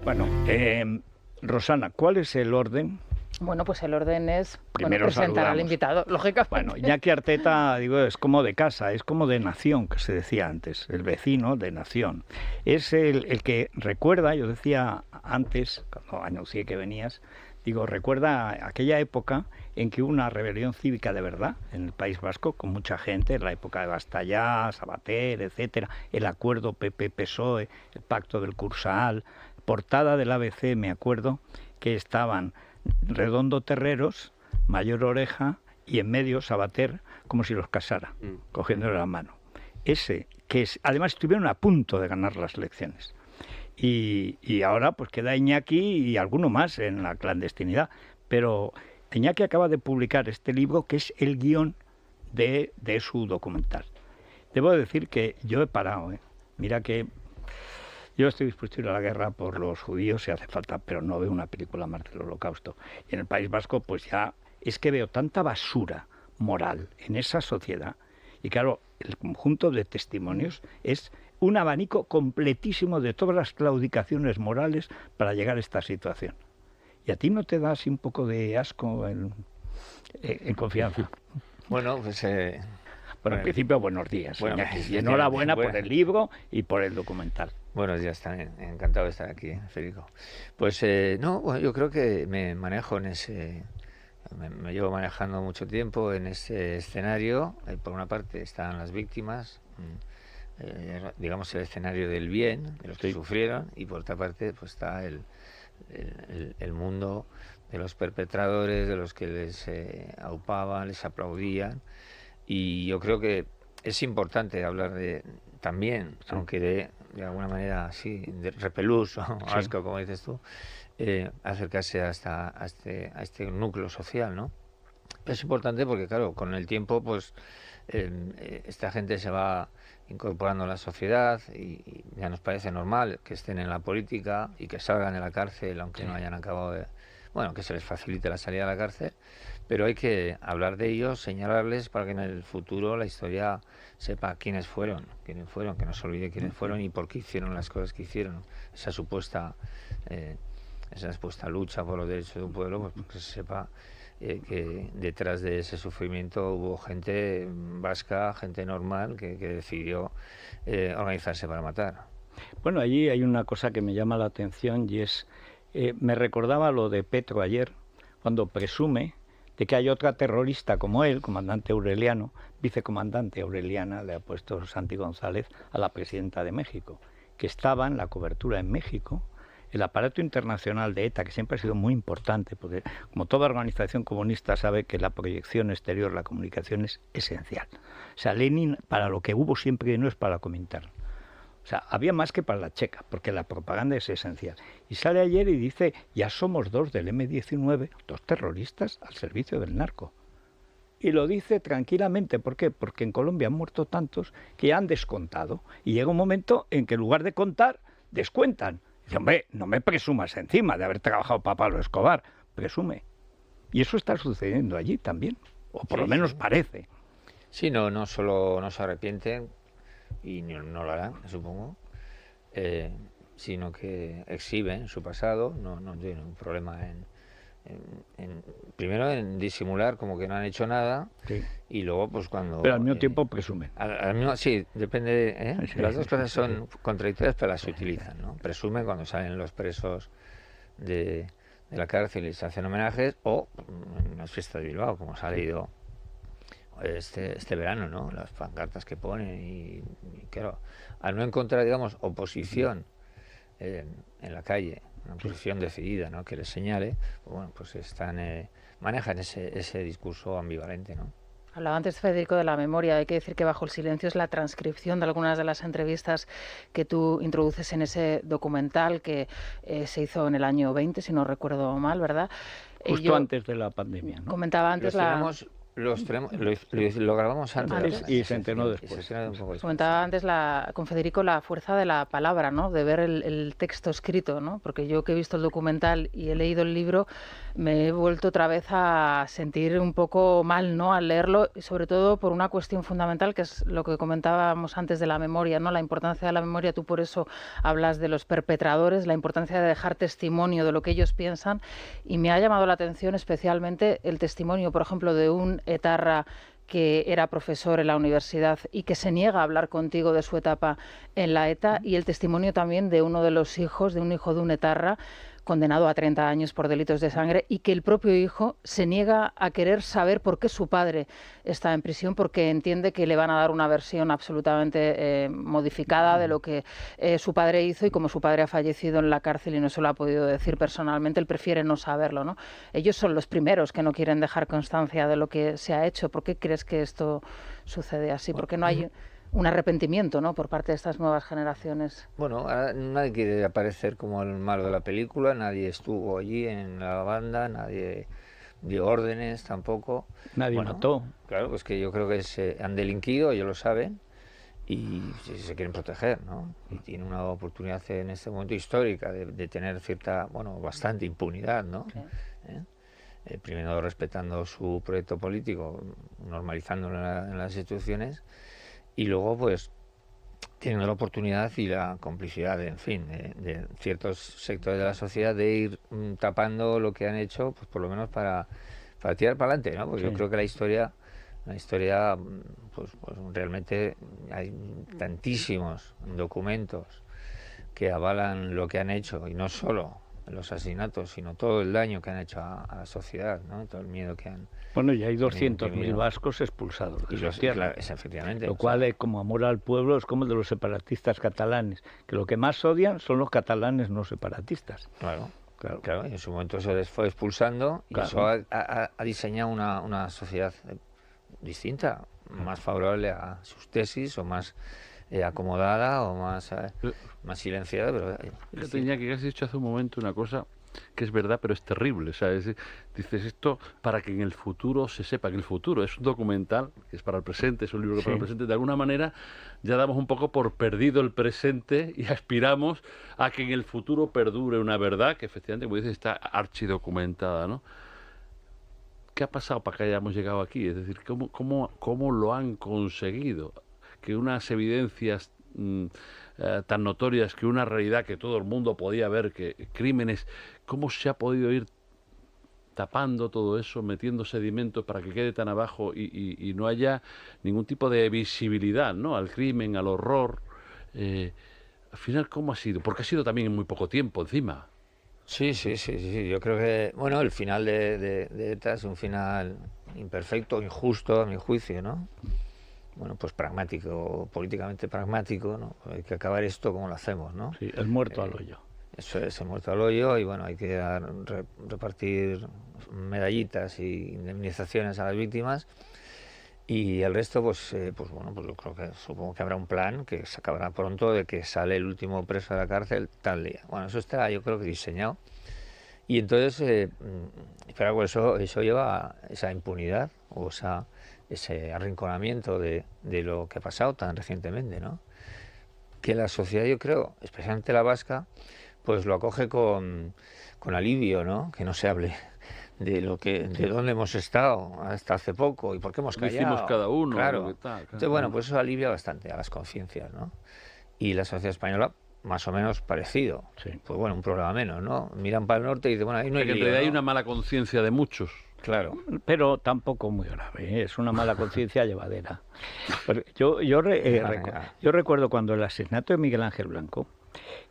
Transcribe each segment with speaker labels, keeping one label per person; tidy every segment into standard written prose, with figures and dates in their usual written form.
Speaker 1: Bueno, Rosana, ¿cuál es el orden?
Speaker 2: Bueno, pues el orden es
Speaker 1: Primero
Speaker 2: presentar al
Speaker 1: saludamos.
Speaker 2: invitado, lógicamente.
Speaker 1: Bueno, Iñaki Arteta, digo, es como de casa, es como de nación, que se decía antes, el vecino de nación. Es el que recuerda, yo decía antes, cuando anuncié que venías, digo, recuerda aquella época en que hubo una rebelión cívica de verdad en el País Vasco, con mucha gente, la época de Bastellá, Sabater, etcétera, el acuerdo PP-PSOE, el pacto del Cursal, portada del ABC, me acuerdo, que estaban Redondo Terreros, Mayor Oreja y en medio Sabater, como si los casara, cogiéndole la mano. Ese, que es, además estuvieron a punto de ganar las elecciones. Y ahora pues queda Iñaki y alguno más en la clandestinidad. Pero Iñaki acaba de publicar este libro que es el guión de su documental. Debo decir que yo he parado, ¿eh? Mira que yo estoy dispuesto a ir a la guerra por los judíos si hace falta, pero no veo una película más del Holocausto. Y en el País Vasco, pues ya es que veo tanta basura moral en esa sociedad. Y claro, el conjunto de testimonios es un abanico completísimo de todas las claudicaciones morales para llegar a esta situación. ¿Y a ti no te da así un poco de asco en confianza?
Speaker 3: Bueno, pues...
Speaker 1: Bueno, en principio, buenos días.
Speaker 3: Bueno,
Speaker 1: y enhorabuena por el libro y por el documental.
Speaker 3: Buenos días también, encantado de estar aquí, Federico. Pues no, bueno, yo creo que me manejo en ese... Me llevo manejando mucho tiempo en ese escenario. Por una parte están las víctimas, digamos el escenario del bien, de los que sufrieron, y por otra parte pues está el mundo de los perpetradores, de los que les aupaban, les aplaudían. Y yo creo que es importante hablar de también, sí, aunque de alguna manera así, de repelús o asco, como dices tú, acercarse a este núcleo social, ¿no? Es importante porque, claro, con el tiempo, pues, esta gente se va incorporando a la sociedad y ya nos parece normal que estén en la política y que salgan de la cárcel, aunque no hayan acabado de... Bueno, que se les facilite la salida a la cárcel, pero hay que hablar de ellos, señalarles para que en el futuro la historia sepa quiénes fueron, que no se olvide quiénes fueron y por qué hicieron las cosas que hicieron. Esa supuesta lucha por los derechos de un pueblo, pues que se sepa que detrás de ese sufrimiento hubo gente vasca, gente normal, que decidió organizarse para matar.
Speaker 1: Bueno, allí hay una cosa que me llama la atención y es, me recordaba lo de Petro ayer, cuando presume de que hay otra terrorista como él, comandante Aureliano, vicecomandante Aureliana, le ha puesto Santi González a la presidenta de México, que estaba en la cobertura en México. El aparato internacional de ETA, que siempre ha sido muy importante, porque como toda organización comunista sabe que la proyección exterior, la comunicación es esencial. O sea, Lenin, para lo que hubo siempre y no es para comentar. O sea, había más que para la checa, porque la propaganda es esencial. Y sale ayer y dice, ya somos dos del M-19, dos terroristas al servicio del narco. Y lo dice tranquilamente. ¿Por qué? Porque en Colombia han muerto tantos que ya han descontado. Y llega un momento en que en lugar de contar, descuentan. Dice, hombre, no me presumas encima de haber trabajado para Pablo Escobar. Presume. Y eso está sucediendo allí también. O por lo menos parece.
Speaker 3: Sí, no solo no se arrepienten, y no lo harán, supongo, sino que exhiben su pasado, no tienen un problema primero en disimular como que no han hecho nada, sí, y luego pues cuando...
Speaker 1: Pero al mismo tiempo presumen.
Speaker 3: Sí, depende de... Sí, las dos cosas son contradictorias, pero las utilizan, ¿no? Presumen cuando salen los presos de la cárcel y se hacen homenajes, o en las fiestas de Bilbao, como se ha leído este verano, ¿no? Las pancartas que ponen y claro, al no encontrar, digamos, oposición en la calle, una oposición decidida, ¿no? Que les señale, pues bueno, pues manejan ese discurso ambivalente, ¿no?
Speaker 2: Hablaba antes, Federico, de la memoria. Hay que decir que Bajo el silencio es la transcripción de algunas de las entrevistas que tú introduces en ese documental que se hizo en el año 20, si no recuerdo mal, ¿verdad?
Speaker 1: Justo antes de la pandemia, ¿no?
Speaker 2: Comentaba antes
Speaker 3: lo grabamos antes.
Speaker 1: Y se estrenó después.
Speaker 2: Comentaba antes con Federico la fuerza de la palabra, ¿no? De ver el texto escrito, ¿no? Porque yo que he visto el documental y he leído el libro, me he vuelto otra vez a sentir un poco mal, ¿no? Al leerlo, y sobre todo por una cuestión fundamental, que es lo que comentábamos antes de la memoria, ¿no? La importancia de la memoria, tú por eso hablas de los perpetradores, la importancia de dejar testimonio de lo que ellos piensan, y me ha llamado la atención especialmente el testimonio, por ejemplo, de un etarra que era profesor en la universidad y que se niega a hablar contigo de su etapa en la ETA, y el testimonio también de uno de los hijos, de un hijo de un etarra condenado a 30 años por delitos de sangre, y que el propio hijo se niega a querer saber por qué su padre está en prisión, porque entiende que le van a dar una versión absolutamente modificada de lo que su padre hizo, y como su padre ha fallecido en la cárcel y no se lo ha podido decir personalmente, él prefiere no saberlo, ¿no? Ellos son los primeros que no quieren dejar constancia de lo que se ha hecho. ¿Por qué crees que esto sucede así? ¿Por qué no hay un arrepentimiento, ¿no?, por parte de estas nuevas generaciones?
Speaker 3: Bueno, ahora nadie quiere aparecer como el malo de la película, nadie estuvo allí en la banda, nadie dio órdenes tampoco.
Speaker 1: Nadie mató.
Speaker 3: Claro, pues que yo creo que han delinquido, ellos lo saben, y se quieren proteger, ¿no? Y tienen una oportunidad en este momento histórica de tener cierta, bastante impunidad, ¿no?
Speaker 2: Sí.
Speaker 3: Primero respetando su proyecto político, normalizándolo en las instituciones, y luego pues teniendo la oportunidad y la complicidad de ciertos sectores de la sociedad de ir tapando lo que han hecho, pues por lo menos para tirar para adelante, ¿no? Porque
Speaker 1: Sí.
Speaker 3: yo creo que la historia pues realmente hay tantísimos documentos que avalan lo que han hecho, y no solo los asesinatos, sino todo el daño que han hecho a la sociedad, ¿no? Todo el miedo que han...
Speaker 1: Bueno, y hay 200.000 vascos expulsados de sus tierras.
Speaker 3: Claro, efectivamente.
Speaker 1: Lo cual, como amor al pueblo, es como el de los separatistas catalanes, que lo que más odian son los catalanes no separatistas.
Speaker 3: Claro, y en su momento se les fue expulsando, y eso ha diseñado una sociedad distinta, más favorable a sus tesis, o más acomodada, o más silenciada. Pero
Speaker 4: yo tenía que has dicho hace un momento una cosa que es verdad, pero es terrible. O sea, dices esto para que en el futuro se sepa que el futuro es un documental, que es para el presente, es un libro que para el presente. De alguna manera ya damos un poco por perdido el presente y aspiramos a que en el futuro perdure una verdad que efectivamente, como dices, está archidocumentada, ¿no? ¿Qué ha pasado para que hayamos llegado aquí? Es decir, ¿cómo lo han conseguido? Que unas evidencias tan notorias, que una realidad que todo el mundo podía ver, que crímenes, ¿cómo se ha podido ir tapando todo eso, metiendo sedimentos para que quede tan abajo y no haya ningún tipo de visibilidad, ¿no?, al crimen, al horror? Al final, ¿cómo ha sido? Porque ha sido también en muy poco tiempo encima.
Speaker 3: Sí. Yo creo que, el final de ETA es un final imperfecto, injusto, a mi juicio, ¿no? Pues pragmático, políticamente pragmático, ¿no? Hay que acabar esto como lo hacemos, ¿no?
Speaker 1: Sí, el muerto al hoyo.
Speaker 3: Eso es, el muerto al hoyo, y hay que repartir medallitas y indemnizaciones a las víctimas, y el resto, pues yo creo que supongo que habrá un plan que se acabará pronto, de que sale el último preso de la cárcel tal día. Eso está, yo creo que diseñado, y entonces, pero eso lleva esa impunidad, o ese arrinconamiento de lo que ha pasado tan recientemente, ¿no? Que la sociedad, yo creo, especialmente la vasca, pues lo acoge con alivio, ¿no? Que no se hable de dónde hemos estado hasta hace poco y por qué hemos callado.
Speaker 4: Decimos cada uno.
Speaker 3: Claro.
Speaker 4: Lo que tal, claro.
Speaker 3: Entonces, pues eso alivia bastante a las conciencias, ¿no? Y la sociedad española, más o menos parecido.
Speaker 1: Sí.
Speaker 3: Pues un problema menos, ¿no? Miran para el norte y dicen, ahí no hay lío,
Speaker 4: en realidad hay
Speaker 3: ¿no?
Speaker 4: una mala conciencia de muchos.
Speaker 3: Claro.
Speaker 1: Pero tampoco muy grave, ¿eh? Es una mala conciencia llevadera. Yo recuerdo cuando el asesinato de Miguel Ángel Blanco,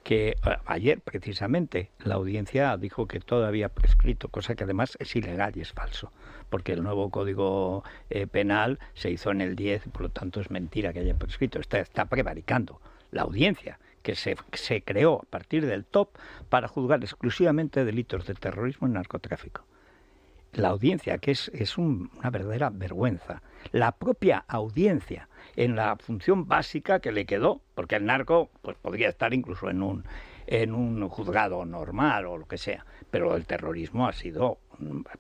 Speaker 1: que ayer precisamente la audiencia dijo que todo había prescrito, cosa que además es ilegal y es falso, porque el nuevo Código Penal se hizo en el 10, y por lo tanto es mentira que haya prescrito. Está prevaricando la audiencia, que se creó a partir del TOP para juzgar exclusivamente delitos de terrorismo y narcotráfico. La audiencia, que es una verdadera vergüenza. La propia audiencia, en la función básica que le quedó, porque el narco pues podría estar incluso en en un juzgado normal o lo que sea. Pero el terrorismo ha sido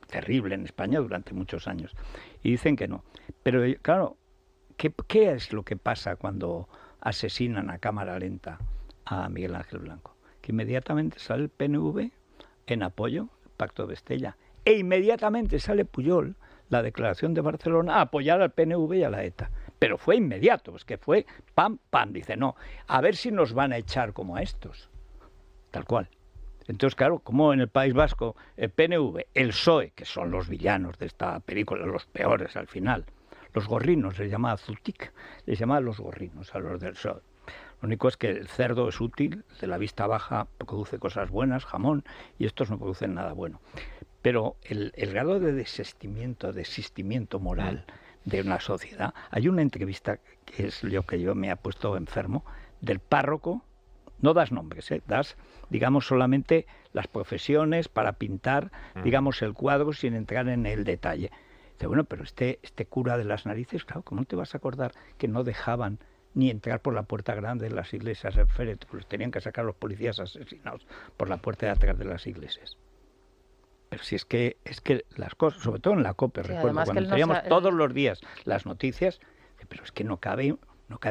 Speaker 1: terrible en España durante muchos años. Y dicen que no. Pero claro, ¿qué es lo que pasa cuando asesinan a cámara lenta a Miguel Ángel Blanco? Que inmediatamente sale el PNV en apoyo al Pacto de Estella. E inmediatamente sale Pujol, la declaración de Barcelona, a apoyar al PNV y a la ETA. Pero fue inmediato, es que fue pam, pam. Dice, no, a ver si nos van a echar como a estos. Tal cual. Entonces, claro, como en el País Vasco, el PNV, el PSOE, que son los villanos de esta película, los peores al final, los gorrinos, les llamaba Zutik, les llamaba los gorrinos a los del PSOE. Lo único es que el cerdo es útil, de la vista baja produce cosas buenas, jamón, y estos no producen nada bueno. Pero el grado de desistimiento moral de una sociedad... Hay una entrevista, que es lo que yo me he puesto enfermo, del párroco, no das nombres, das, digamos, solamente las profesiones para pintar, digamos, el cuadro sin entrar en el detalle. Dice, bueno, pero este cura de las narices, claro, ¿cómo te vas a acordar que no dejaban ni entrar por la puerta grande de las iglesias el féretro? Los tenían que sacar los policías asesinados por la puerta de atrás de las iglesias. Pero si es que las cosas, sobre todo en la COPE, sí, recuerdo, cuando teníamos todos los días las noticias, pero es que no cabe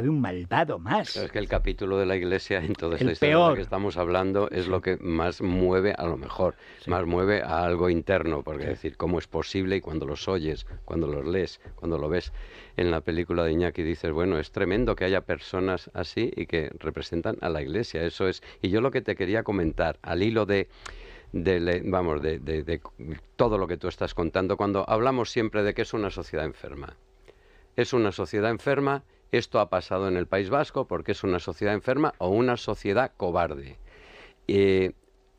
Speaker 1: un malvado más.
Speaker 5: Pero es que el capítulo de la Iglesia en toda esta historia de la que estamos hablando es lo que más mueve, a lo mejor, más mueve a algo interno, porque decir, ¿cómo es posible? Y cuando los oyes, cuando los lees, cuando lo ves en la película de Iñaki, dices, bueno, es tremendo que haya personas así y que representan a la Iglesia, eso es. Y yo lo que te quería comentar, al hilo de todo lo que tú estás contando, cuando hablamos siempre de que es una sociedad enferma. Es una sociedad enferma, esto ha pasado en el País Vasco porque es una sociedad enferma o una sociedad cobarde.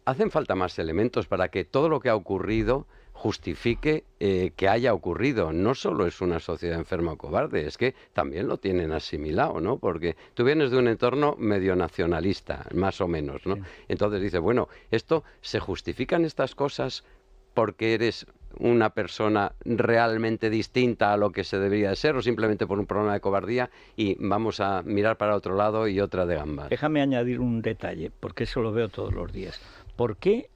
Speaker 5: Hacen falta más elementos para que todo lo que ha ocurrido justifique que haya ocurrido. No solo es una sociedad enferma o cobarde, es que también lo tienen asimilado, ¿no? Porque tú vienes de un entorno medio nacionalista, más o menos, ¿no? Sí. Entonces dices, bueno, ¿se justifican estas cosas porque eres una persona realmente distinta a lo que se debería de ser o simplemente por un problema de cobardía y vamos a mirar para otro lado y otra de gambas?
Speaker 1: Déjame añadir un detalle, porque eso lo veo todos los días. ¿Por qué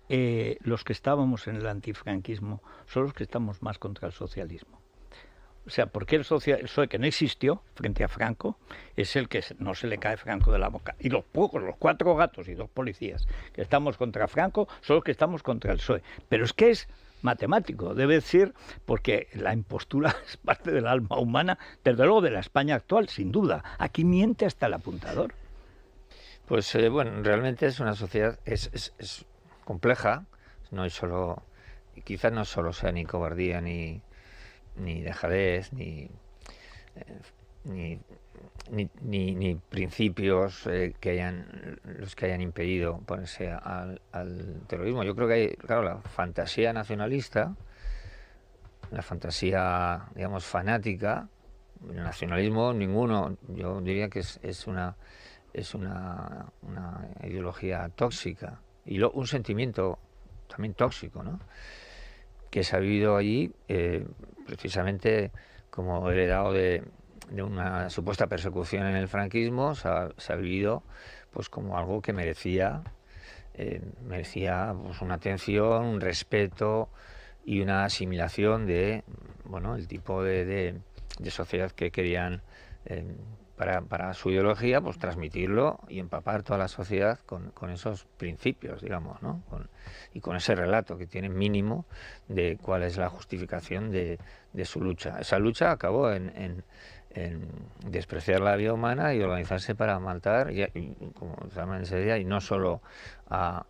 Speaker 1: los que estábamos en el antifranquismo son los que estamos más contra el socialismo? O sea, ¿por qué el PSOE, que no existió frente a Franco, es el que no se le cae Franco de la boca? Y los 4 gatos y 2 policías que estamos contra Franco son los que estamos contra el PSOE. Pero es que es matemático, debe decir, porque la impostura es parte del alma humana, desde luego de la España actual, sin duda. Aquí miente hasta el apuntador.
Speaker 3: Pues bueno, realmente es una sociedad, es compleja, no es solo, quizás no solo sea ni cobardía, ni dejadez, ni principios los que hayan impedido ponerse al terrorismo. Yo creo que hay, claro, la fantasía nacionalista, la fantasía, digamos, fanática, el nacionalismo ninguno, yo diría que es una ideología tóxica y un sentimiento también tóxico, ¿no? Que se ha vivido allí precisamente como heredado de una supuesta persecución en el franquismo. Se ha vivido pues como algo que merecía pues una atención, un respeto y una asimilación de el tipo de sociedad que querían para su ideología, pues transmitirlo y empapar toda la sociedad con esos principios, digamos, ¿no? Y con ese relato que tiene mínimo de cuál es la justificación de su lucha. Esa lucha acabó en despreciar la vida humana y organizarse para matar, como también se decía, y no solo a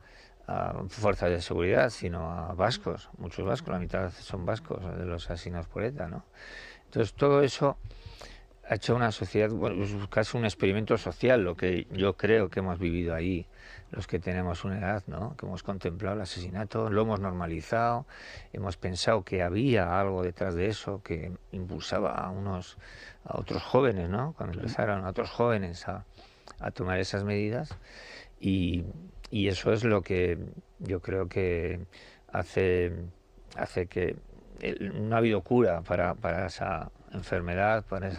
Speaker 3: fuerzas de seguridad, sino a vascos, muchos vascos, la mitad son vascos de los asesinados por ETA, ¿no? Entonces todo eso ha hecho una sociedad, es casi un experimento social, lo que yo creo que hemos vivido ahí, los que tenemos una edad, ¿no? Que hemos contemplado el asesinato, lo hemos normalizado, hemos pensado que había algo detrás de eso que impulsaba a otros jóvenes, ¿no? Cuando empezaron a otros jóvenes a tomar esas medidas, y eso es lo que yo creo que hace que no ha habido cura para enfermedad, para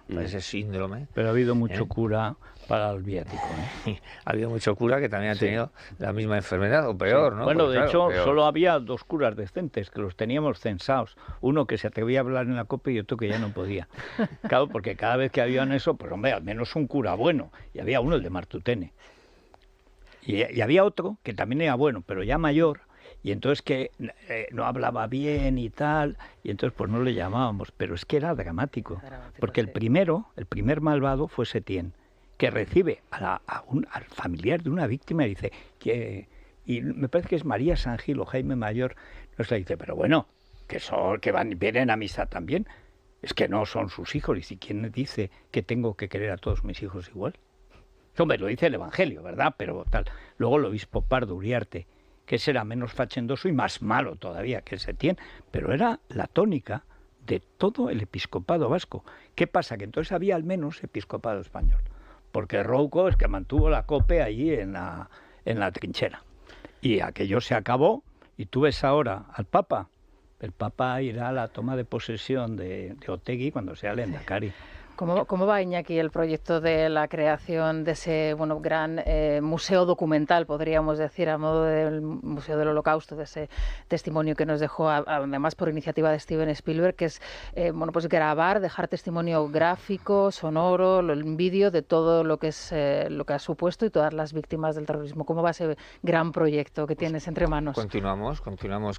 Speaker 3: ese síndrome.
Speaker 1: Pero ha habido mucho cura para el viático, ¿eh?
Speaker 3: Ha habido mucho cura que también ha tenido la misma enfermedad, o peor, ¿no?
Speaker 1: Bueno,
Speaker 3: Porque,
Speaker 1: de
Speaker 3: claro,
Speaker 1: hecho,
Speaker 3: peor.
Speaker 1: solo había 2 curas decentes, que los teníamos censados. Uno que se atrevía a hablar en la COPE y otro que ya no podía. Claro, porque cada vez que habían eso, pues hombre, al menos un cura bueno. Y había uno, el de Martutene. Y había otro que también era bueno, pero ya mayor, y entonces que no hablaba bien y tal, y entonces pues no le llamábamos, pero es que era dramático, porque el primer malvado fue Setién, que recibe al familiar de una víctima y dice, y me parece que es María San Gil o Jaime Mayor, nos le dice, pero bueno, vienen a misa también, es que no son sus hijos, y si quién dice que tengo que querer a todos mis hijos igual. Hombre, lo dice el Evangelio, ¿verdad? Pero tal. Luego el obispo Pardo Uriarte, que será menos fachendoso y más malo todavía que Setién, pero era la tónica de todo el episcopado vasco. ¿Qué pasa? Que entonces había al menos episcopado español, porque Rouco es que mantuvo la COPE allí en la trinchera. Y aquello se acabó, y tú ves ahora al Papa. El Papa irá a la toma de posesión de Otegi cuando sea el Lehendakari.
Speaker 2: ¿Cómo va, Iñaki, el proyecto de la creación de ese gran museo documental, podríamos decir, a modo del Museo del Holocausto, de ese testimonio que nos dejó, además por iniciativa de Steven Spielberg, que es pues grabar, dejar testimonio gráfico, sonoro, en vídeo de todo lo que ha supuesto y todas las víctimas del terrorismo? ¿Cómo va ese gran proyecto que tienes entre manos?
Speaker 3: Continuamos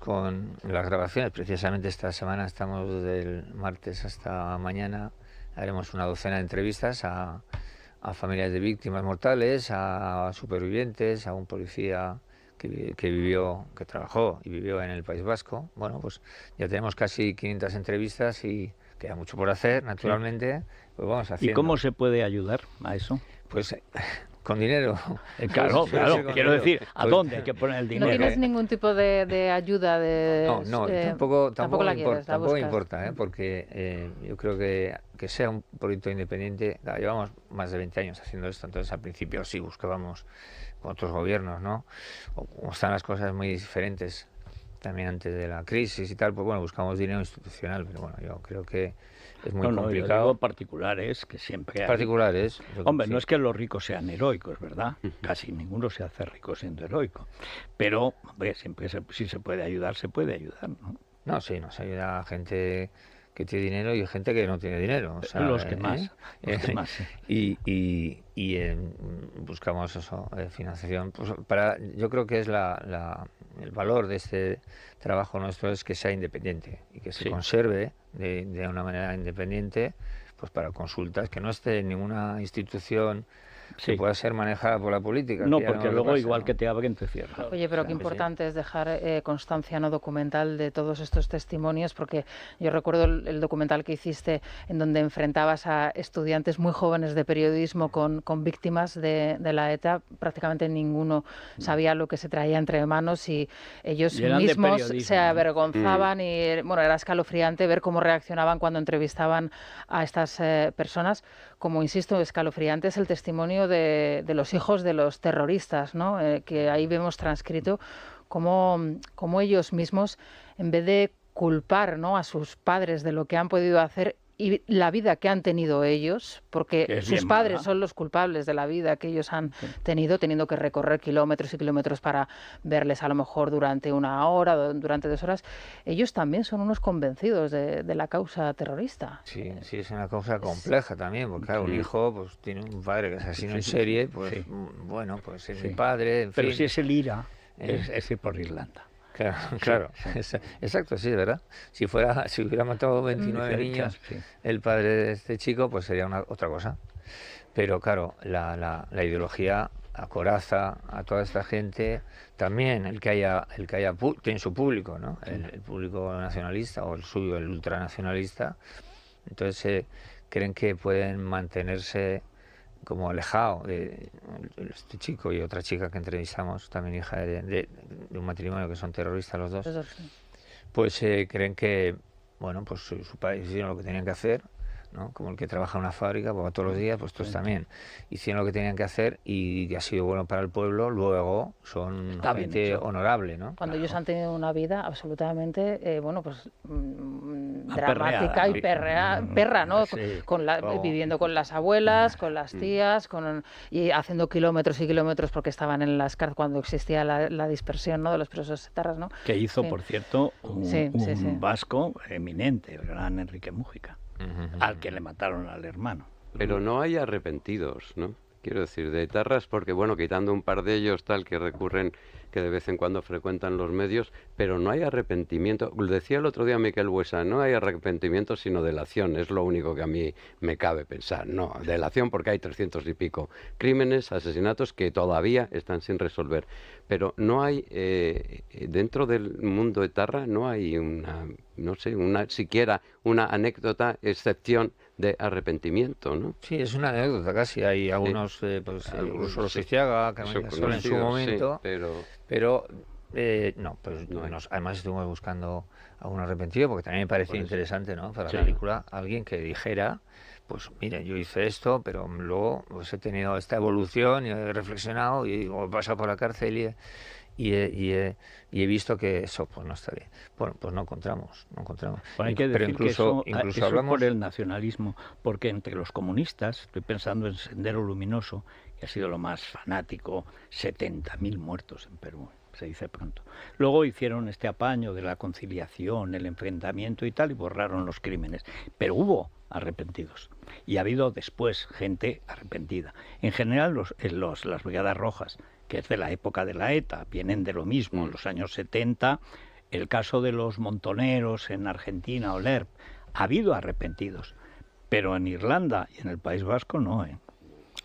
Speaker 3: con las grabaciones. Precisamente esta semana estamos del martes hasta mañana. Haremos una docena de entrevistas a familias de víctimas mortales, a supervivientes, a un policía que trabajó y vivió en el País Vasco. Bueno, pues ya tenemos casi 500 entrevistas y queda mucho por hacer, naturalmente. Sí. Pues vamos haciendo.
Speaker 1: ¿Y cómo se puede ayudar a eso?
Speaker 3: Pues con dinero.
Speaker 1: Claro, quiero decir, ¿a dónde hay que poner el dinero?
Speaker 2: ¿No tienes ningún tipo de ayuda?
Speaker 3: No, tampoco
Speaker 2: la quieres,
Speaker 3: tampoco importa, porque yo creo que sea un proyecto independiente. Llevamos más de 20 años haciendo esto, entonces al principio sí buscábamos con otros gobiernos, ¿no? Como están las cosas muy diferentes también antes de la crisis y tal, pues bueno, buscamos dinero institucional, pero bueno, yo creo que es muy complicado.
Speaker 1: Yo digo particulares, que siempre hay.
Speaker 3: Particulares.
Speaker 1: Hombre, no es que los ricos sean heroicos, ¿verdad? Casi ninguno se hace rico siendo heroico. Pero, hombre, siempre si se puede ayudar, ¿no?
Speaker 3: No, sí, nos ayuda a gente que tiene dinero y gente que no tiene dinero. O sea,
Speaker 1: los que más. Sí.
Speaker 3: Y buscamos eso, financiación. Pues yo creo que es el valor de este trabajo nuestro es que sea independiente y que se conserve de una manera independiente, pues para consultas, que no esté en ninguna institución que pueda ser manejada por la política.
Speaker 1: No, porque luego igual que te abren, te cierran.
Speaker 2: Oye, pero qué importante es dejar constancia no documental de todos estos testimonios, porque yo recuerdo el documental que hiciste en donde enfrentabas a estudiantes muy jóvenes de periodismo con víctimas de la ETA. Prácticamente ninguno sabía lo que se traía entre manos y ellos mismos se avergonzaban y bueno, era escalofriante ver cómo reaccionaban cuando entrevistaban a estas personas. Como insisto, escalofriante es el testimonio de los hijos de los terroristas, ¿no? Que ahí vemos transcrito cómo ellos mismos, en vez de culpar, ¿no?, a sus padres de lo que han podido hacer y la vida que han tenido ellos, porque sus padres son los culpables de la vida que ellos han tenido, teniendo que recorrer kilómetros y kilómetros para verles a lo mejor durante 1 hora, durante 2 horas, ellos también son unos convencidos de la causa terrorista.
Speaker 3: Sí, es una causa compleja también, porque claro, un hijo pues tiene un padre que es asesino en serie, pues bueno, pues es mi padre, en
Speaker 1: Pero
Speaker 3: fin.
Speaker 1: Si es el IRA, es ir por Irlanda.
Speaker 3: Claro. Exacto, sí, es verdad. Si hubiera matado 29 niños el padre de este chico, pues sería otra cosa. Pero claro, la ideología acoraza a toda esta gente. También el que haya tiene su público, ¿no? El público nacionalista o el suyo, el ultranacionalista. Entonces creen que pueden mantenerse como alejado de este chico y otra chica que entrevistamos, también hija de un matrimonio que son terroristas los dos, pues creen que, bueno, pues su país hicieron lo que tenían que hacer, ¿no? Como el que trabaja en una fábrica, pues todos los días, pues estos también hicieron lo que tenían que hacer y ha sido bueno para el pueblo, luego son gente honorable, ¿no?
Speaker 2: Cuando ellos han tenido una vida absolutamente, dramática y perra, ¿no?
Speaker 1: Sí.
Speaker 2: Viviendo con las abuelas, con las tías, y haciendo kilómetros y kilómetros porque estaban en las cárceles cuando existía la dispersión, ¿no?, de los presos etarras, ¿no?
Speaker 1: Que hizo,
Speaker 2: Sí.
Speaker 1: por cierto,
Speaker 2: Sí.
Speaker 1: un vasco eminente, el gran Enrique Mújica, al que le mataron al hermano.
Speaker 5: Pero no hay arrepentidos, ¿no? Quiero decir, de etarras, porque bueno, quitando un par de ellos tal que recurren, que de vez en cuando frecuentan los medios, pero no hay arrepentimiento. Decía el otro día Miquel Buesa, no hay arrepentimiento sino delación, es lo único que a mí me cabe pensar. No, delación porque hay 300 y pico crímenes, asesinatos que todavía están sin resolver. Pero no hay, dentro del mundo etarra, no hay siquiera una anécdota, excepción de arrepentimiento, ¿no?
Speaker 3: Sí, es una anécdota casi. Hay algunos, incluso los Iziaga, Carmen Gasol en su momento,
Speaker 5: sí,
Speaker 3: pero no, pues
Speaker 5: no hay.
Speaker 3: además estuvimos buscando algún arrepentido porque también me parecía interesante, ¿no?, para la película, alguien que dijera, pues mire, yo hice esto, pero luego pues he tenido esta evolución y he reflexionado y he pasado por la cárcel y he visto que eso pues no está bien. Bueno, pues no encontramos.
Speaker 1: Bueno, hay que
Speaker 3: Pero
Speaker 1: decir
Speaker 3: incluso
Speaker 1: que eso
Speaker 3: hablamos
Speaker 1: es por el nacionalismo, porque entre los comunistas, estoy pensando en Sendero Luminoso, que ha sido lo más fanático, 70.000 muertos en Perú, se dice pronto. Luego hicieron este apaño de la conciliación, el enfrentamiento y tal, y borraron los crímenes. Pero hubo arrepentidos. Y ha habido después gente arrepentida. En general, las Brigadas Rojas, que es de la época de la ETA, vienen de lo mismo, los años 70, el caso de los montoneros en Argentina o LERP, ha habido arrepentidos, pero en Irlanda y en el País Vasco no, ¿eh?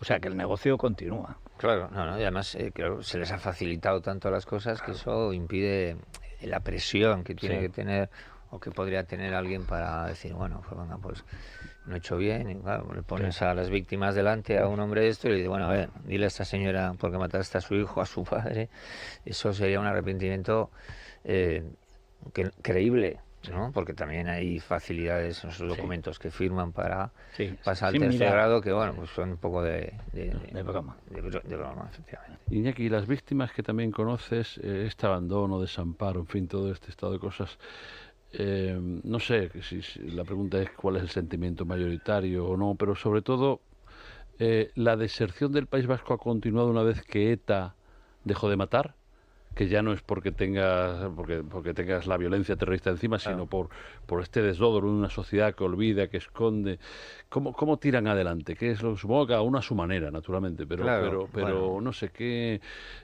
Speaker 1: O sea que el negocio continúa.
Speaker 3: Claro, no, y además claro, se les ha facilitado tanto las cosas que eso impide la presión que tiene que tener o que podría tener alguien para decir, bueno, pues venga, pues no he hecho bien, y claro, le pones a las víctimas delante a un hombre de esto y le dices, bueno, a ver, dile a esta señora porque mataste a su hijo, a su padre, eso sería un arrepentimiento creíble, ¿no? Porque también hay facilidades en esos documentos que firman para pasar al tercer grado que, bueno, pues son un poco de
Speaker 1: broma.
Speaker 3: De broma, efectivamente.
Speaker 4: Iñaki, las víctimas que también conoces, este abandono, desamparo, en fin, todo este estado de cosas, no sé si la pregunta es cuál es el sentimiento mayoritario o no, pero sobre todo la deserción del País Vasco ha continuado una vez que ETA dejó de matar, que ya no es porque tengas la violencia terrorista encima, sino por este desdoro de una sociedad que olvida, que esconde. ¿Cómo tiran adelante? ¿Qué es supongo que cada uno a su manera, naturalmente, pero bueno, no sé qué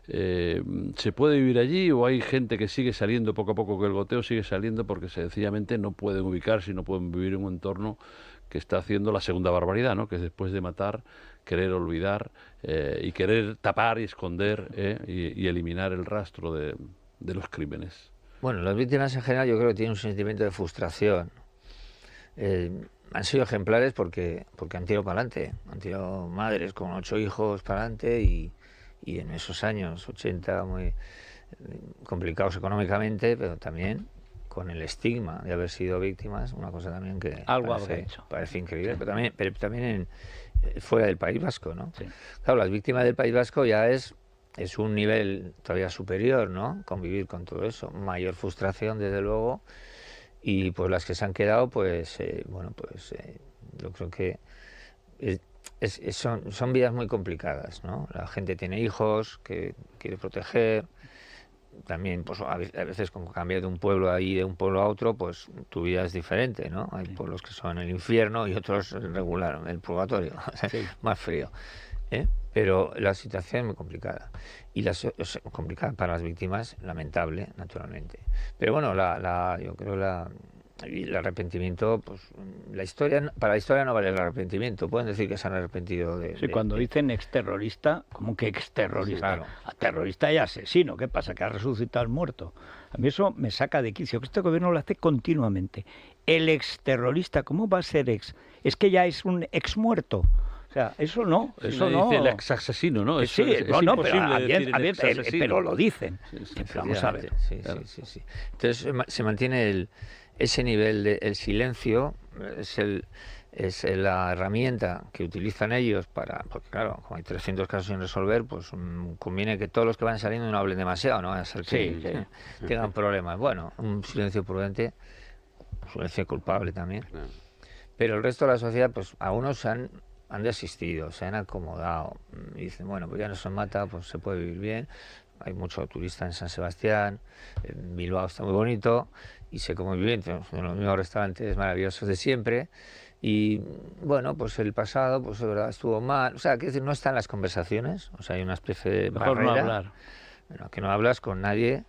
Speaker 4: se puede vivir allí, o hay gente que sigue saliendo poco a poco, que el goteo sigue saliendo porque sencillamente no pueden ubicarse y no pueden vivir en un entorno que está haciendo la segunda barbaridad, ¿no? Que es después de matar, querer olvidar y querer tapar y esconder y eliminar el rastro de los crímenes.
Speaker 3: Bueno, las víctimas en general yo creo que tienen un sentimiento de frustración. Han sido ejemplares porque han tirado para adelante, han tirado madres con 8 hijos para adelante y en esos años 80 muy complicados económicamente, pero también con el estigma de haber sido víctimas, una cosa también que parece increíble, pero también fuera del País Vasco, ¿no? Sí. Claro, las víctimas del País Vasco ya es un nivel todavía superior, ¿no? Convivir con todo eso, mayor frustración desde luego, y pues las que se han quedado, pues yo creo que son vidas muy complicadas, ¿no? La gente tiene hijos que quiere proteger. También, pues a veces con cambiar de un pueblo ahí, de un pueblo a otro, pues tu vida es diferente, ¿no? Hay pueblos que son el infierno y otros regular, el purgatorio, más frío, ¿eh? Pero la situación es muy complicada y es complicada para las víctimas, lamentable, naturalmente. Pero bueno, yo creo el arrepentimiento, pues para la historia no vale el arrepentimiento. Pueden decir que se han arrepentido
Speaker 1: cuando dicen exterrorista, ¿cómo que exterrorista?
Speaker 3: Claro.
Speaker 1: A terrorista y asesino, ¿qué pasa? Que ha resucitado el muerto. A mí eso me saca de quicio, que este gobierno lo hace continuamente. El exterrorista, ¿cómo va a ser ex? Es que ya es un ex muerto. O sea, eso no.
Speaker 4: Dice el ex asesino, ¿no?
Speaker 1: Sí, pero lo dicen. Vamos a ver.
Speaker 3: Sí. Entonces se mantiene ese nivel de el silencio, es la herramienta que utilizan ellos porque claro, como hay 300 casos sin resolver, pues conviene que todos los que van saliendo no hablen demasiado, no van a ser que tengan problemas. Bueno, un silencio prudente suele ser culpable también.
Speaker 5: Claro.
Speaker 3: Pero el resto de la sociedad, pues algunos han desistido, se han acomodado. Y dicen, bueno, pues ya no se mata, pues se puede vivir bien. Hay mucho turista en San Sebastián, en Bilbao está muy bonito y se come muy bien, tenemos los mismos restaurantes maravillosos de siempre. Y bueno, pues el pasado, pues de verdad estuvo mal. O sea, que no están las conversaciones, o sea, hay una especie de
Speaker 4: Mejor no
Speaker 3: barrera.
Speaker 4: hablar.
Speaker 3: Bueno, que no hablas con nadie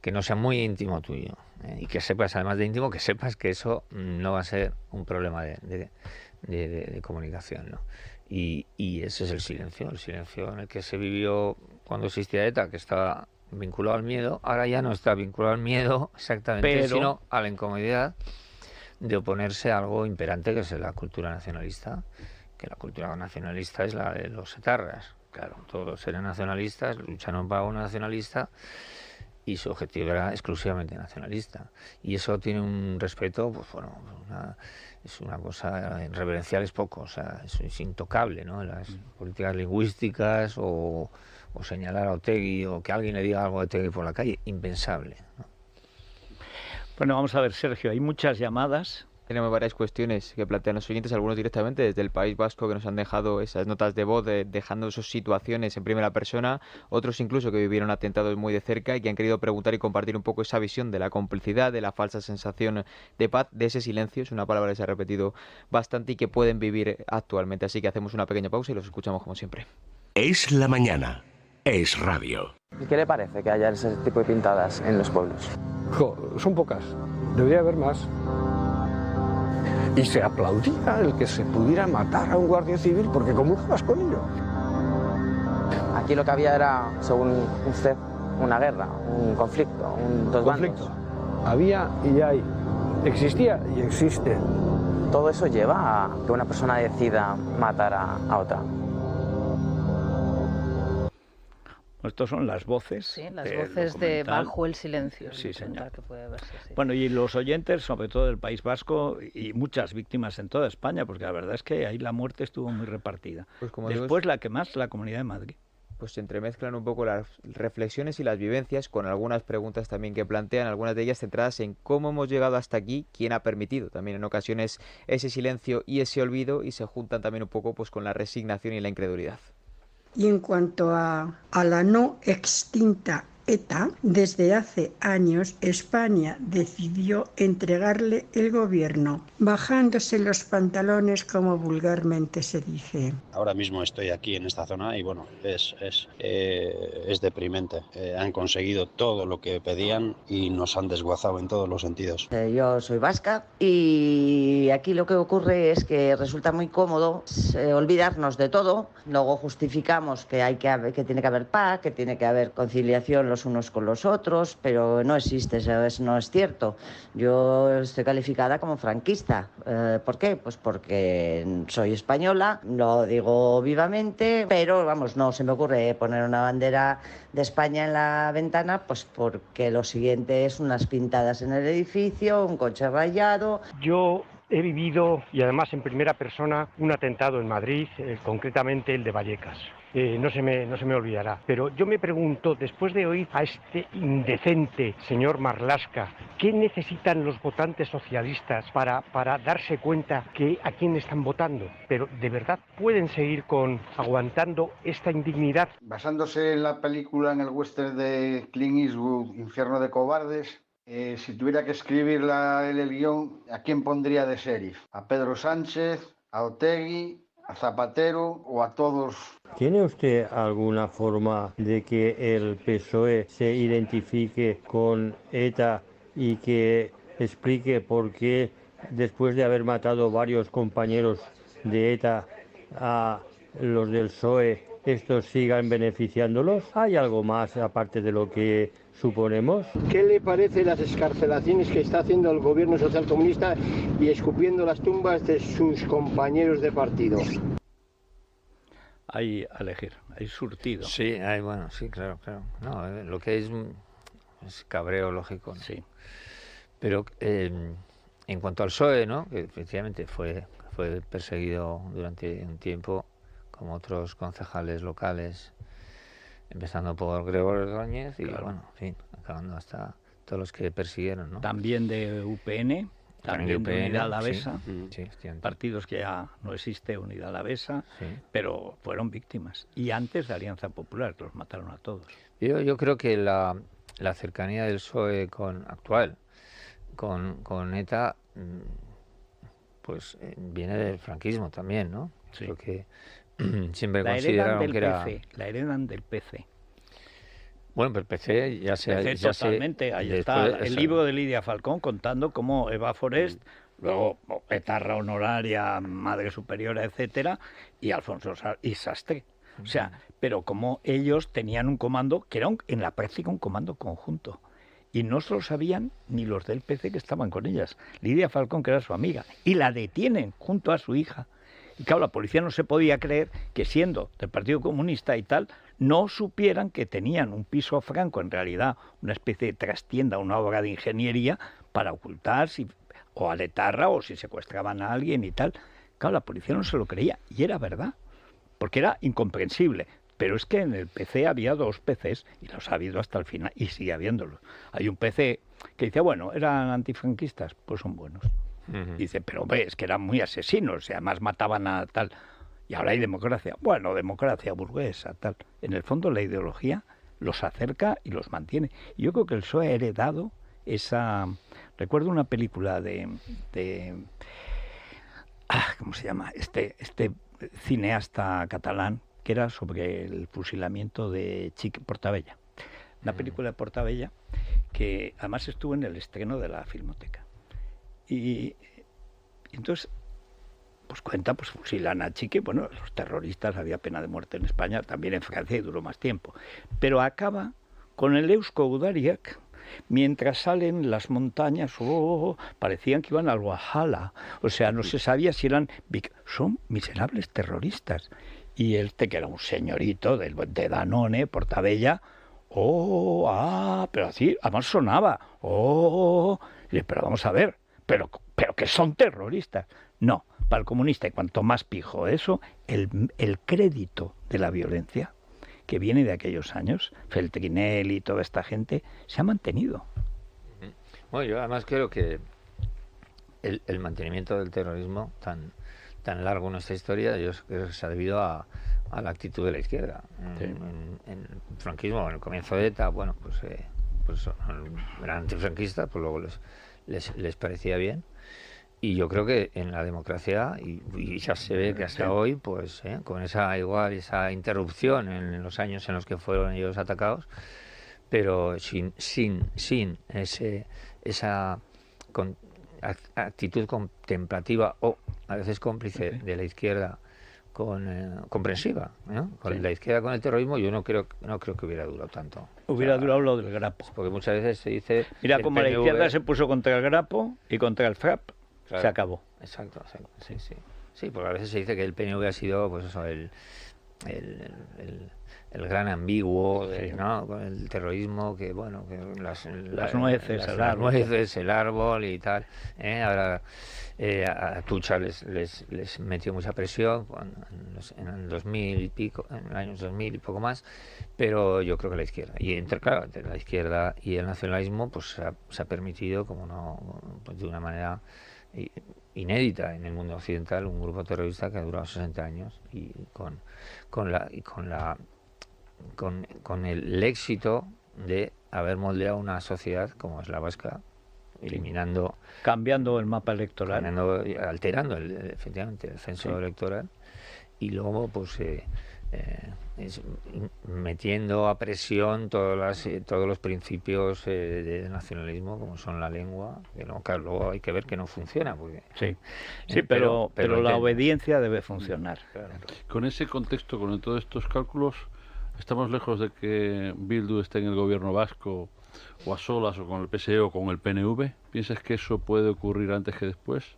Speaker 3: que no sea muy íntimo tuyo. Y que sepas, además de íntimo, que sepas que eso no va a ser un problema de comunicación, ¿no? Y ese es el silencio en el que se vivió cuando existía ETA, que estaba vinculado al miedo. Ahora ya no está vinculado al miedo exactamente, sino a la incomodidad de oponerse a algo imperante, que es la cultura nacionalista, que la cultura nacionalista es la de los etarras. Claro, todos eran nacionalistas, lucharon para un nacionalista y su objetivo era exclusivamente nacionalista. Y eso tiene un respeto, pues bueno, es una cosa, reverencial es poco, o sea, es intocable, ¿no? Las políticas lingüísticas o señalar a Otegi o que alguien le diga algo a Otegi por la calle, impensable, ¿no?
Speaker 1: Bueno, vamos a ver, Sergio, hay muchas llamadas.
Speaker 6: Tenemos varias cuestiones que plantean los oyentes, algunos directamente desde el País Vasco, que nos han dejado esas notas de voz dejando sus situaciones en primera persona, otros incluso que vivieron atentados muy de cerca y que han querido preguntar y compartir un poco esa visión de la complicidad, de la falsa sensación de paz, de ese silencio, es una palabra que se ha repetido bastante y que pueden vivir actualmente. Así que hacemos una pequeña pausa y los escuchamos como siempre.
Speaker 7: Es la mañana, es radio.
Speaker 8: ¿Y qué le parece que haya ese tipo de pintadas en los pueblos?
Speaker 9: Son pocas, debería haber más. Y se aplaudía el que se pudiera matar a un guardia civil porque comulgabas con ello.
Speaker 8: Aquí lo que había era, según usted, una guerra, un conflicto, dos bandos.
Speaker 9: Había y hay. Existía y existe.
Speaker 8: Todo eso lleva a que una persona decida matar a otra.
Speaker 1: Estas son las voces.
Speaker 2: Sí, las voces de Bajo el silencio.
Speaker 1: Sí, señor.
Speaker 2: Que puede verse, sí.
Speaker 1: Bueno, y los oyentes, sobre todo del País Vasco, y muchas víctimas en toda España, porque la verdad es que ahí la muerte estuvo muy repartida.
Speaker 6: Pues como
Speaker 1: Después
Speaker 6: digo,
Speaker 1: la que más, la Comunidad de Madrid.
Speaker 6: pues se entremezclan un poco las reflexiones y las vivencias con algunas preguntas también que plantean, algunas de ellas centradas en cómo hemos llegado hasta aquí, quién ha permitido también en ocasiones ese silencio y ese olvido, y se juntan también un poco pues con la resignación y la incredulidad.
Speaker 10: Y en cuanto a la no extinta ETA, desde hace años España decidió entregarle el gobierno, bajándose los pantalones, como vulgarmente se dice.
Speaker 11: Ahora mismo estoy aquí en esta zona y bueno, es deprimente. Han conseguido todo lo que pedían y nos han desguazado en todos los sentidos.
Speaker 12: Yo soy vasca y aquí lo que ocurre es que resulta muy cómodo olvidarnos de todo. Luego justificamos que tiene que haber paz, que tiene que haber conciliación los unos con los otros, pero no existe, eso no es cierto. Yo estoy calificada como franquista. ¿Por qué? Pues porque soy española, lo digo vivamente, pero vamos, no se me ocurre poner una bandera de España en la ventana, pues porque lo siguiente es unas pintadas en el edificio, un coche rayado.
Speaker 9: Yo he vivido, y además en primera persona, un atentado en Madrid, concretamente el de Vallecas. No se me olvidará. Pero yo me pregunto, después de oír a este indecente señor Marlaska, ¿qué necesitan los votantes socialistas para darse cuenta a quién están votando? Pero ¿de verdad pueden seguir aguantando esta indignidad?
Speaker 13: Basándose en la película, en el western de Clint Eastwood, Infierno de Cobardes, si tuviera que escribir el guión, ¿a quién pondría de sheriff? ¿A Pedro Sánchez? ¿A Otegi? ¿A Zapatero o a todos?
Speaker 14: ¿Tiene usted alguna forma de que el PSOE se identifique con ETA y que explique por qué, después de haber matado varios compañeros de ETA, a los del PSOE, estos sigan beneficiándolos? ¿Hay algo más aparte de lo que suponemos?
Speaker 15: ¿Qué le parece las excarcelaciones que está haciendo el gobierno socialcomunista y escupiendo las tumbas de sus compañeros de partido?
Speaker 1: Hay a elegir, hay surtido.
Speaker 3: Sí, sí, claro. No, lo que es cabreo lógico, ¿no?
Speaker 1: Sí.
Speaker 3: Pero en cuanto al PSOE, ¿no?, que efectivamente fue perseguido durante un tiempo, como otros concejales locales, empezando por Gregorio Ordóñez y, claro, bueno, en fin, acabando hasta todos los que persiguieron, ¿no?
Speaker 1: También de UPN, también de Unidad Alavesa,
Speaker 3: sí,
Speaker 1: partidos que ya no existe, Unidad Alavesa, pero fueron víctimas. Y antes de Alianza Popular, que los mataron a todos.
Speaker 3: Yo creo que la cercanía del PSOE actual con ETA, pues viene del franquismo también, ¿no?
Speaker 1: Sí.
Speaker 3: Creo que siempre consideraron que era...
Speaker 1: La heredan del PC.
Speaker 3: Bueno, pero el PC ya se...
Speaker 1: Totalmente, ahí está el libro de Lidia Falcón contando cómo Eva Forest, luego etarra honoraria, madre superiora, etcétera, y Alfonso y Sastre. O sea, pero como ellos tenían un comando que era en la práctica un comando conjunto. Y no se lo sabían ni los del PC que estaban con ellas. Lidia Falcón, que era su amiga, y la detienen junto a su hija. Y claro, la policía no se podía creer que siendo del Partido Comunista y tal, no supieran que tenían un piso franco, en realidad una especie de trastienda, una obra de ingeniería para ocultar o a letarra o si secuestraban a alguien y tal. Claro, la policía no se lo creía y era verdad, porque era incomprensible. Pero es que en el PC había 2 PCs y los ha habido hasta el final y sigue habiéndolos. Hay un PC que dice, bueno, eran antifranquistas, pues son buenos. Dice, pero ves que eran muy asesinos y además mataban a tal. Y ahora hay democracia. Bueno, democracia burguesa, tal. En el fondo la ideología los acerca y los mantiene. Y yo creo que el PSOE ha heredado esa... Recuerdo una película ¿cómo se llama? Este cineasta catalán que era sobre el fusilamiento de Portabella. Una película de Portabella que además estuvo en el estreno de la Filmoteca. Y entonces, pues cuenta, pues fusilan a Chique, bueno, los terroristas, había pena de muerte en España, también en Francia y duró más tiempo. Pero acaba con el Eusko Udariak, mientras salen las montañas, parecían que iban al Valhalla. O sea, no se sabía si son miserables terroristas. Y que era un señorito de Danone, Portabella, pero así, además sonaba, pero vamos a ver, pero que son terroristas. No, para el comunista, y cuanto más pijo eso, el crédito de la violencia que viene de aquellos años, Feltrinelli y toda esta gente, se ha mantenido.
Speaker 3: Bueno, yo además creo que el mantenimiento del terrorismo tan largo en nuestra historia, yo creo que se ha debido a la actitud de la izquierda. En el franquismo, en el comienzo de ETA, bueno, pues eran antifranquistas, pues luego les parecía bien. Y yo creo que en la democracia, y ya se ve que hasta hoy, pues con esa interrupción en los años en los que fueron ellos atacados, pero sin esa actitud contemplativa o a veces cómplice de la izquierda comprensiva, ¿no? Con la izquierda con el terrorismo, yo no creo que hubiera durado tanto.
Speaker 1: Hubiera durado lo del grapo.
Speaker 3: Porque muchas veces se dice...
Speaker 1: Mira cómo la izquierda se puso contra el grapo y contra el FRAP, claro, se acabó.
Speaker 3: Exacto, sí. Sí, porque a veces se dice que el PNV ha sido, pues eso, el gran ambiguo, ¿no? Con el terrorismo, que bueno, que las nueces, el árbol y tal. Ahora a Tucha les metió mucha presión en el 2000 y pico, en los años 2000 y poco más, pero yo creo que la izquierda, y entre la izquierda y el nacionalismo, pues se ha permitido, como no, pues de una manera inédita en el mundo occidental, un grupo terrorista que ha durado 60 años y con el éxito de haber moldeado una sociedad como es la vasca,
Speaker 1: cambiando el mapa electoral,
Speaker 3: alterando efectivamente el censo electoral, y luego pues metiendo a presión todos los principios de nacionalismo, como son la lengua, que no, claro, luego hay que ver que no funciona, porque
Speaker 1: pero la obediencia debe funcionar. Claro.
Speaker 4: Con ese contexto, con todos estos cálculos, ¿estamos lejos de que Bildu esté en el gobierno vasco, o a solas, o con el PSE, o con el PNV? ¿Piensas que eso puede ocurrir antes que después?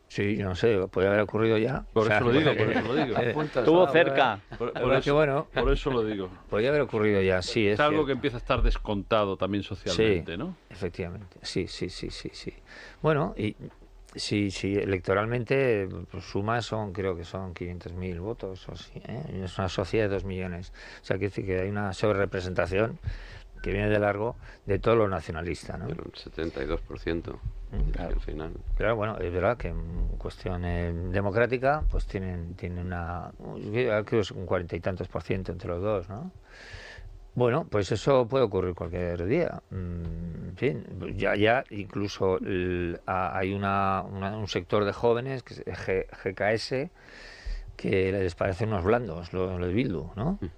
Speaker 3: Sí, no sé, puede haber ocurrido ya.
Speaker 4: Por eso lo digo.
Speaker 1: Estuvo cerca.
Speaker 4: Por eso lo digo.
Speaker 3: Podría haber ocurrido ya, sí.
Speaker 4: Es algo que empieza a estar descontado también socialmente, ¿no?
Speaker 3: Efectivamente, sí. Bueno, y si electoralmente pues, suma creo que son 500.000 votos, o sí, es una sociedad de 2 millones. O sea, quiere decir que hay una sobrerepresentación que viene de largo de todo lo nacionalista, ¿no?
Speaker 5: Pero un 72%,
Speaker 3: claro.
Speaker 5: al final.
Speaker 3: Pero bueno, es verdad que en cuestión democrática, pues tienen una, creo que es un 40 y tantos % entre los dos, ¿no? Bueno, pues eso puede ocurrir cualquier día. En fin, ya incluso hay un sector de jóvenes, que es GKS, que les parecen unos blandos, los de Bildu, ¿no? O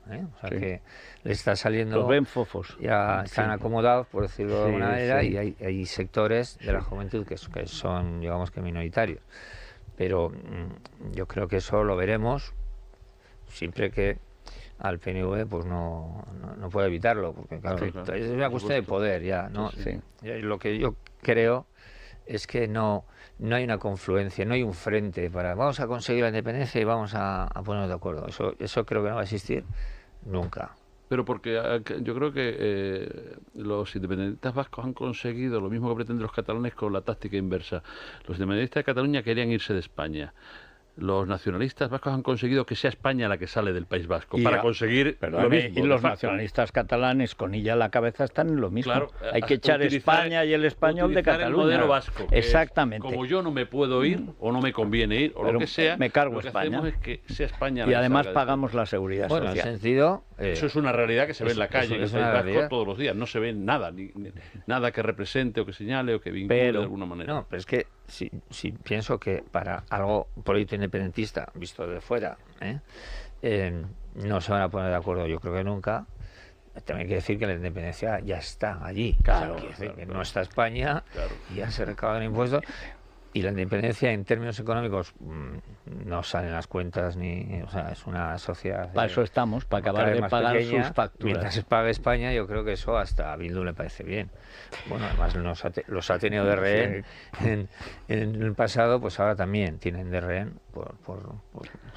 Speaker 3: sea, que les está saliendo...
Speaker 1: Los ven fofos.
Speaker 3: Ya están acomodados, por decirlo de alguna manera, y hay sectores de la juventud que son, digamos que minoritarios. Pero yo creo que eso lo veremos, siempre que al PNV pues no puede evitarlo, porque claro, es una cuestión de poder ya, ¿no? Lo que yo creo es que no hay una confluencia, no hay un frente para vamos a conseguir la independencia y vamos a ponernos de acuerdo. Eso creo que no va a existir nunca.
Speaker 4: Pero porque yo creo que los independentistas vascos han conseguido lo mismo que pretenden los catalanes con la táctica inversa. Los independentistas de Cataluña querían irse de España. Los nacionalistas vascos han conseguido que sea España la que sale del País Vasco para conseguir lo mismo.
Speaker 1: Y los nacionalistas catalanes con ella a la cabeza están en lo mismo.
Speaker 4: Claro,
Speaker 1: hay que echar España y el español de Cataluña.
Speaker 4: El modelo vasco.
Speaker 1: Exactamente.
Speaker 4: Como yo no me puedo ir o no me conviene ir o lo que sea,
Speaker 1: me cargo
Speaker 4: lo que
Speaker 1: España.
Speaker 4: hacemos es que sea España.
Speaker 1: Y además pagamos la seguridad social.
Speaker 3: En ese sentido,
Speaker 4: eso es una realidad que se ve en la calle en el País Vasco todos los días. No se ve nada, nada que represente o que señale o que vincule de alguna manera.
Speaker 3: No, pero es que si pienso que para algo proyecto independentista visto de fuera no se van a poner de acuerdo, yo creo que nunca. También hay que decir que la independencia ya está allí,
Speaker 1: claro,
Speaker 3: que no está España, ya se recaudan impuestos y la independencia en términos económicos no salen las cuentas o sea, es una sociedad
Speaker 1: para eso estamos, para acabar de pagar
Speaker 3: pequeña,
Speaker 1: sus facturas.
Speaker 3: Mientras se pague España, yo creo que eso hasta a Bildu le parece bien. Bueno, además los ha tenido de rehén en el pasado, pues ahora también tienen de rehén, por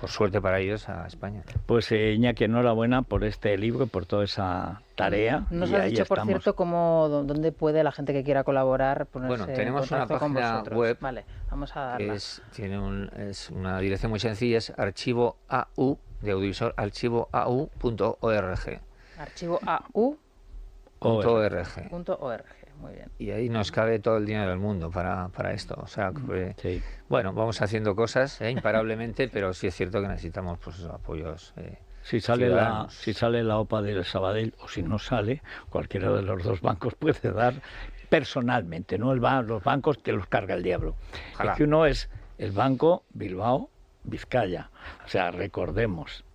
Speaker 3: suerte para ellos, a España.
Speaker 1: Pues Iñaki, enhorabuena por este libro y por toda esa tarea.
Speaker 2: Nos has dicho, por cierto, dónde puede la gente que quiera colaborar ponerse
Speaker 3: Bueno, tenemos
Speaker 2: en
Speaker 3: una página web.
Speaker 2: Vale, vamos a darla.
Speaker 3: Es una dirección muy sencilla, es archivo AU de audiovisual, archivoau.org.
Speaker 2: Archivoau.org. Muy bien.
Speaker 3: Y ahí nos cabe todo el dinero del mundo para esto. O sea, que, bueno, vamos haciendo cosas imparablemente, pero sí es cierto que necesitamos pues esos apoyos.
Speaker 1: Si sale la OPA del Sabadell, o si no sale, cualquiera de los dos bancos puede dar personalmente, no los bancos que los carga el diablo.
Speaker 3: Ojalá.
Speaker 1: Es que uno es el Banco Bilbao Vizcaya. O sea, recordemos.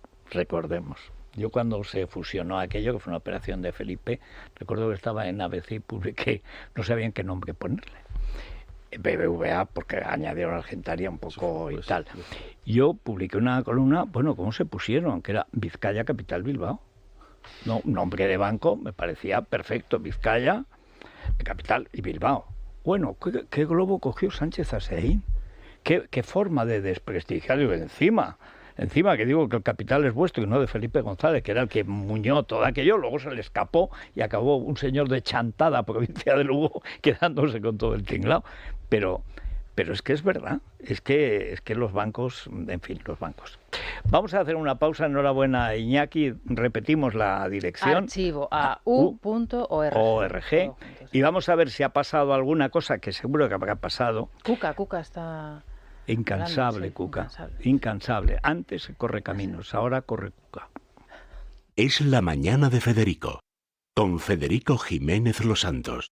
Speaker 1: Yo cuando se fusionó aquello, que fue una operación de Felipe, recuerdo que estaba en ABC y publiqué, no sabían qué nombre ponerle. BBVA, porque añadieron Argentaria un poco y tal. Yo publiqué una columna, bueno, ¿cómo se pusieron? Que era Vizcaya Capital Bilbao. No, nombre de banco me parecía perfecto, Vizcaya, Capital y Bilbao. Bueno, ¿qué globo cogió Sánchez Aseín? ¿Qué forma de desprestigiarlo encima? Encima que digo que el capital es vuestro y no de Felipe González, que era el que muñó todo aquello, luego se le escapó y acabó un señor de Chantada, provincia de Lugo, quedándose con todo el tinglao. Pero es que es verdad, es que los bancos, en fin, los bancos. Vamos a hacer una pausa, enhorabuena Iñaki, repetimos la dirección.
Speaker 2: Archivoau.org.
Speaker 1: Y vamos a ver si ha pasado alguna cosa, que seguro que habrá pasado.
Speaker 2: Cuca está...
Speaker 1: Incansable, Cuca, incansable. Antes corre caminos, ahora corre Cuca.
Speaker 7: Es la mañana de Federico, con Federico Jiménez Los Santos.